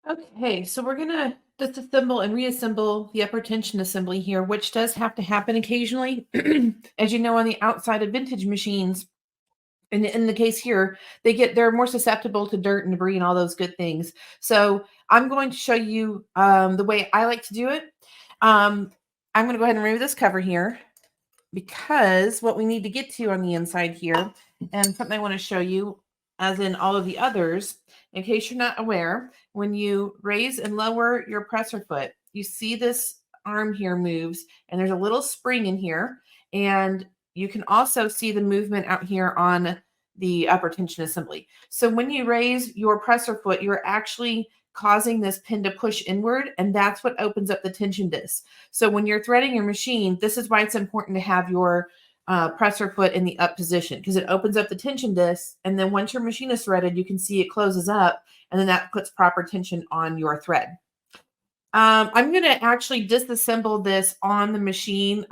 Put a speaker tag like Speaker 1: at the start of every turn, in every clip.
Speaker 1: Okay, so we're gonna disassemble and reassemble the upper tension assembly here, which does have to happen occasionally. As you know, on the outside of vintage machines, and in the case here, they're more susceptible to dirt and debris and all those good things. So I'm going to show you the way I like to do it. I'm going to go ahead and remove this cover here because what we need to get to on the inside here, and something I want to show you, as in all of the others, in case you're not aware, when you raise and lower your presser foot, you see this arm here moves, and there's a little spring in here, and you can also see the movement out here on the upper tension assembly. So when you raise your presser foot, you're actually causing this pin to push inward, and that's what opens up the tension disc. So when you're threading your machine, this is why it's important to have your presser foot in the up position, because it opens up the tension disc, and then once your machine is threaded, you can see it closes up, and then that puts proper tension on your thread. I'm going to actually disassemble this on the machine,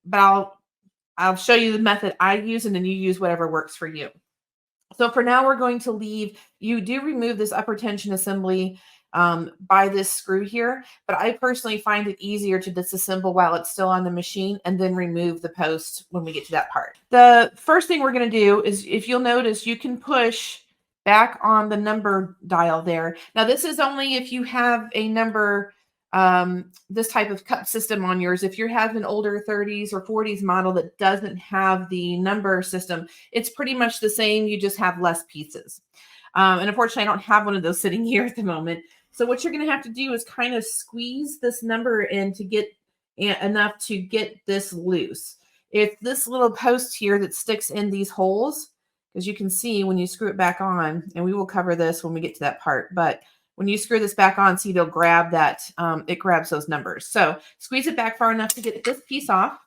Speaker 1: but I'll show you the method I use, and then you use whatever works for you. So for now, we're going to leave, you do remove this upper tension assembly by this screw here, but I personally find it easier to disassemble while it's still on the machine and then remove the post when we get to that part. The first thing we're going to do is, if you'll notice, you can push back on the number dial there. Now, this is only if you have a number, this type of cup system on yours. If you have an older 30s or 40s model that doesn't have the number system, it's pretty much the same. You just have less pieces. And unfortunately, I don't have one of those sitting here at the moment. So what you're going to have to do is kind of squeeze this number in to get enough to get this loose. It's this little post here that sticks in these holes, as you can see when you screw it back on, and we will cover this when we get to that part. But when you screw this back on, see, it'll grab that, it grabs those numbers. So squeeze it back far enough to get this piece off.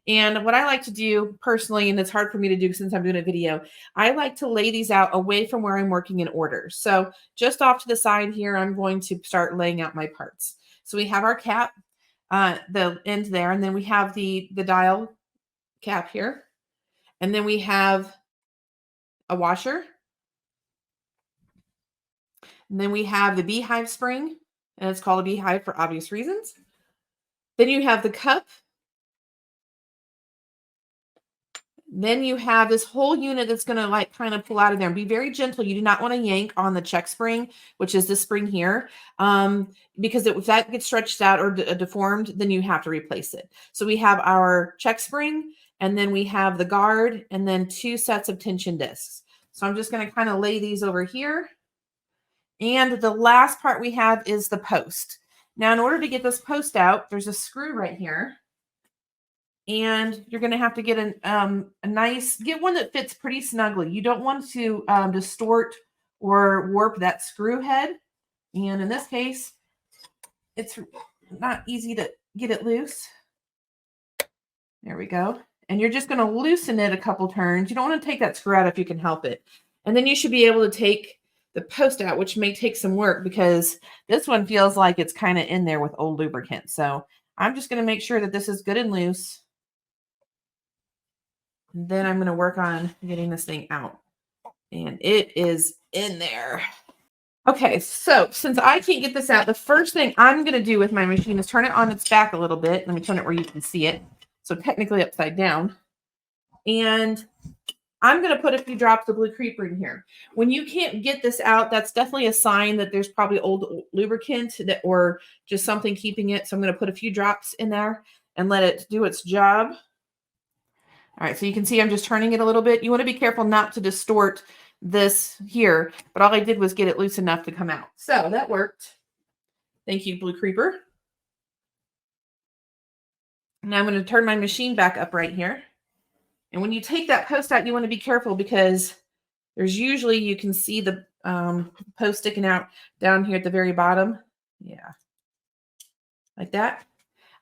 Speaker 1: And what I like to do personally, and it's hard for me to do since I'm doing a video, I like to lay these out away from where I'm working in order. So just off to the side here, I'm going to start laying out my parts. So we have our cap, the end there, and then we have the dial cap here. And then we have a washer. And then we have the beehive spring, and it's called a beehive for obvious reasons. Then you have the cup. Then you have this whole unit that's going to like kind of pull out of there, and be very gentle. You do not want to yank on the check spring, which is this spring here, because if that gets stretched out or deformed, then you have to replace it. So we have our check spring, and then we have the guard, and then 2 sets of tension discs. So I'm just going to kind of lay these over here. And the last part we have is the post. Now, in order to get this post out, there's a screw right here. And you're going to have to get get one that fits pretty snugly. You don't want to distort or warp that screw head. And in this case, it's not easy to get it loose. There we go. And you're just going to loosen it a couple turns. You don't want to take that screw out if you can help it. And then you should be able to take the post out, which may take some work because this one feels like it's kind of in there with old lubricant. So I'm just going to make sure that this is good and loose. And then I'm going to work on getting this thing out. And it is in there. Okay, so since I can't get this out, the first thing I'm going to do with my machine is turn it on its back a little bit. Let me turn it where you can see it. So technically upside down. And I'm going to put a few drops of Blue Creeper in here. When you can't get this out, that's definitely a sign that there's probably old lubricant or just something keeping it. So I'm going to put a few drops in there and let it do its job. All right, so you can see I'm just turning it a little bit. You want to be careful not to distort this here, but all I did was get it loose enough to come out. So that worked. Thank you, Blue Creeper. Now I'm going to turn my machine back up right here. And when you take that post out, you want to be careful because there's usually, you can see the post sticking out down here at the very bottom. Yeah, like that.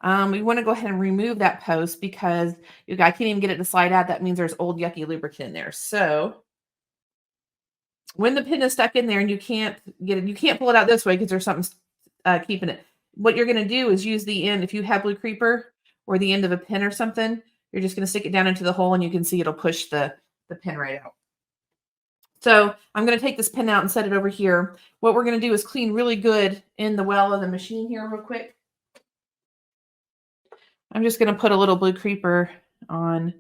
Speaker 1: We want to go ahead and remove that post because I can't even get it to slide out. That means there's old yucky lubricant in there. So when the pin is stuck in there and you can't get it, you can't pull it out this way because there's something keeping it. What you're going to do is use the end. If you have Blue Creeper or the end of a pin or something, you're just going to stick it down into the hole and you can see it'll push the pin right out. So I'm going to take this pin out and set it over here. What we're going to do is clean really good in the well of the machine here real quick. I'm just going to put a little blue creeper on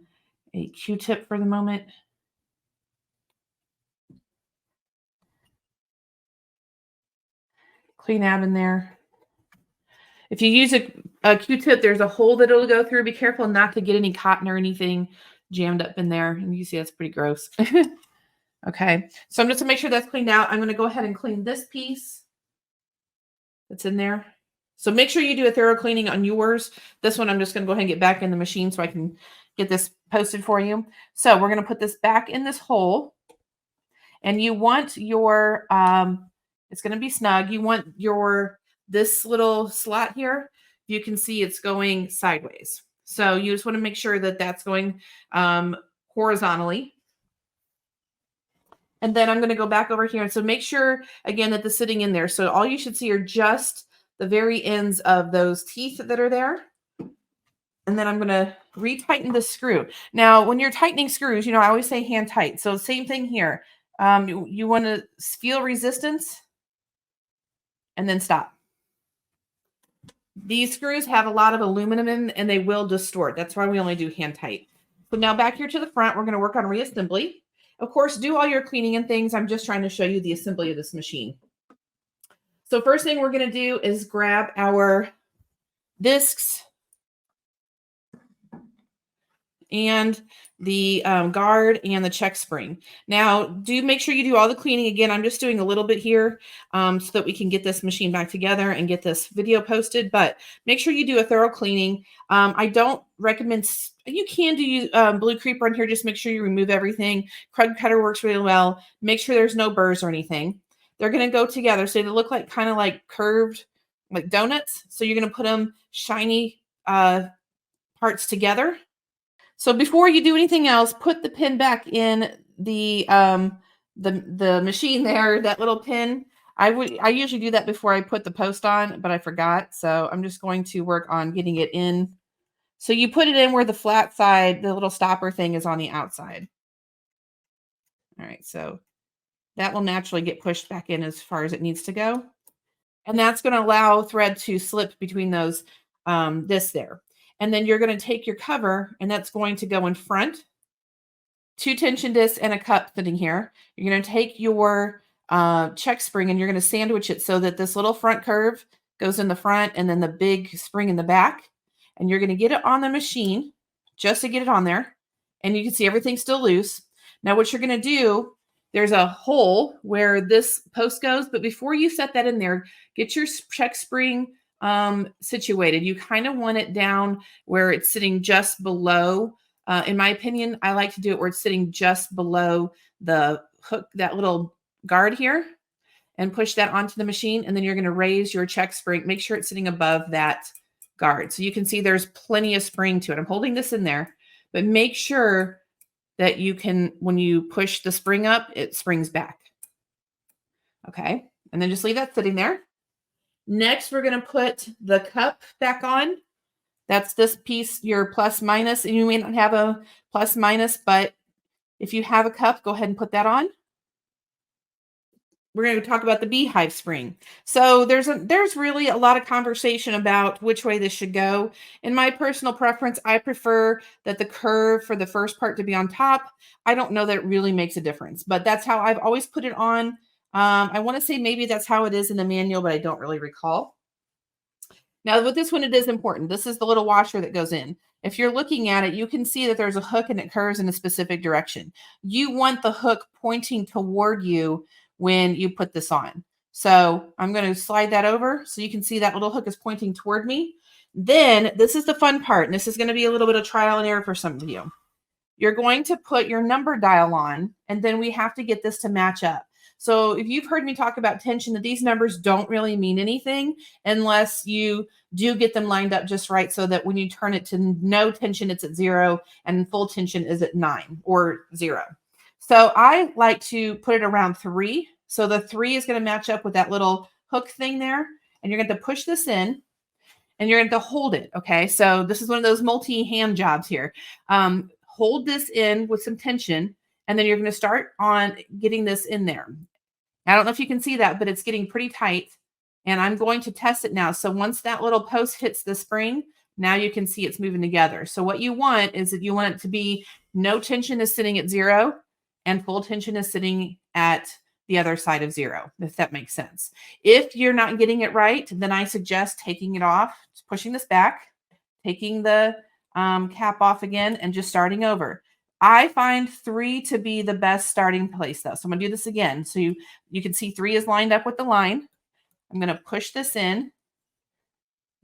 Speaker 1: a Q-tip for the moment. Clean out in there. If you use a Q-tip, there's a hole that it'll go through. Be careful not to get any cotton or anything jammed up in there. And you see that's pretty gross. Okay, so I'm just to make sure that's cleaned out. I'm going to go ahead and clean this piece that's in there. So make sure you do a thorough cleaning on yours. This one I'm just going to go ahead and get back in the machine so I can get this posted for you. So we're going to put this back in this hole. And you want your, it's going to be snug. You want this little slot here. You can see it's going sideways. So you just want to make sure that that's going horizontally. And then I'm going to go back over here. And so make sure, again, that the sitting in there. So all you should see are just the very ends of those teeth that are there. And then I'm going to retighten the screw. Now, when you're tightening screws, I always say hand tight. So same thing here. You want to feel resistance and then stop. These screws have a lot of aluminum in and they will distort. That's why we only do hand tight. So now back here to the front, we're going to work on reassembly. Of course, do all your cleaning and things. I'm just trying to show you the assembly of this machine. So first thing we're going to do is grab our discs and the guard and the check spring. Now, do make sure you do all the cleaning. Again, I'm just doing a little bit here so that we can get this machine back together and get this video posted, but make sure you do a thorough cleaning. I don't recommend, you can do blue creeper in here, just make sure you remove everything. Krud cutter works really well. Make sure there's no burrs or anything. They're going to go together, so they look like kind of like curved, like donuts. So you're going to put them shiny parts together. So before you do anything else, put the pin back in the machine there, that little pin. I usually do that before I put the post on, but I forgot. So I'm just going to work on getting it in. So you put it in where the flat side, the little stopper thing is on the outside. All right, so that will naturally get pushed back in as far as it needs to go. And that's going to allow thread to slip between those discs there. And then you're going to take your cover and that's going to go in front. 2 tension discs and a cup sitting here. You're going to take your check spring and you're going to sandwich it so that this little front curve goes in the front and then the big spring in the back. And you're going to get it on the machine just to get it on there. And you can see everything's still loose. Now what you're going to do, there's a hole where this post goes, but before you set that in there, get your check spring situated. You kind of want it down where it's sitting just below. In my opinion, I like to do it where it's sitting just below the hook, that little guard here, and push that onto the machine. And then you're going to raise your check spring. Make sure it's sitting above that guard. So you can see there's plenty of spring to it. I'm holding this in there, but make sure that you can, when you push the spring up, it springs back. Okay. And then just leave that sitting there. Next, we're going to put the cup back on. That's this piece, your plus minus, and you may not have a plus minus, but if you have a cup, go ahead and put that on. We're going to talk about the beehive spring. So there's really a lot of conversation about which way this should go. In my personal preference, I prefer that the curve for the first part to be on top. I don't know that it really makes a difference, but that's how I've always put it on. I want to say maybe that's how it is in the manual, but I don't really recall. Now with this one, it is important. This is the little washer that goes in. If you're looking at it, you can see that there's a hook and it curves in a specific direction. You want the hook pointing toward you when you put this on. So I'm going to slide that over so you can see that little hook is pointing toward me. Then this is the fun part, and this is going to be a little bit of trial and error for some of you. You're going to put your number dial on, and then we have to get this to match up. So if you've heard me talk about tension, that these numbers don't really mean anything unless you do get them lined up just right, so that when you turn it to no tension, it's at 0, and full tension is at 9 or 0. So I like to put it around 3. So the 3 is going to match up with that little hook thing there. And you're going to push this in and you're going to hold it. Okay. So this is one of those multi-hand jobs here. Hold this in with some tension And then you're going to start on getting this in there. I don't know if you can see that, but it's getting pretty tight. And I'm going to test it now. So once that little post hits the spring, now you can see it's moving together. So what you want is that you want it to be no tension is sitting at 0 and full tension is sitting at the other side of 0, if that makes sense. If you're not getting it right, then I suggest taking it off, pushing this back, taking the cap off again, and just starting over. I find 3 to be the best starting place, though. So I'm going to do this again. So you can see 3 is lined up with the line. I'm going to push this in.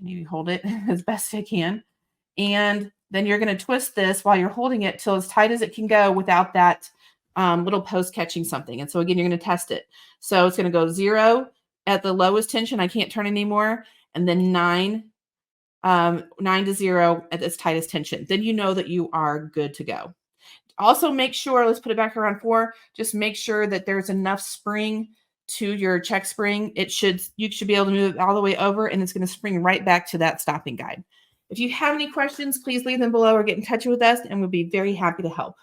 Speaker 1: You hold it as best I can. And then you're going to twist this while you're holding it till as tight as it can go without that little post catching something. And so again, you're going to test it. So it's going to go 0 at the lowest tension. I can't turn anymore. And then 9 to 0 at its tightest tension. Then you know that you are good to go. Also make sure, let's put it back around 4, just make sure that there's enough spring to your check spring. You should be able to move it all the way over, and it's going to spring right back to that stopping guide. If you have any questions, please leave them below or get in touch with us, and we'll be very happy to help.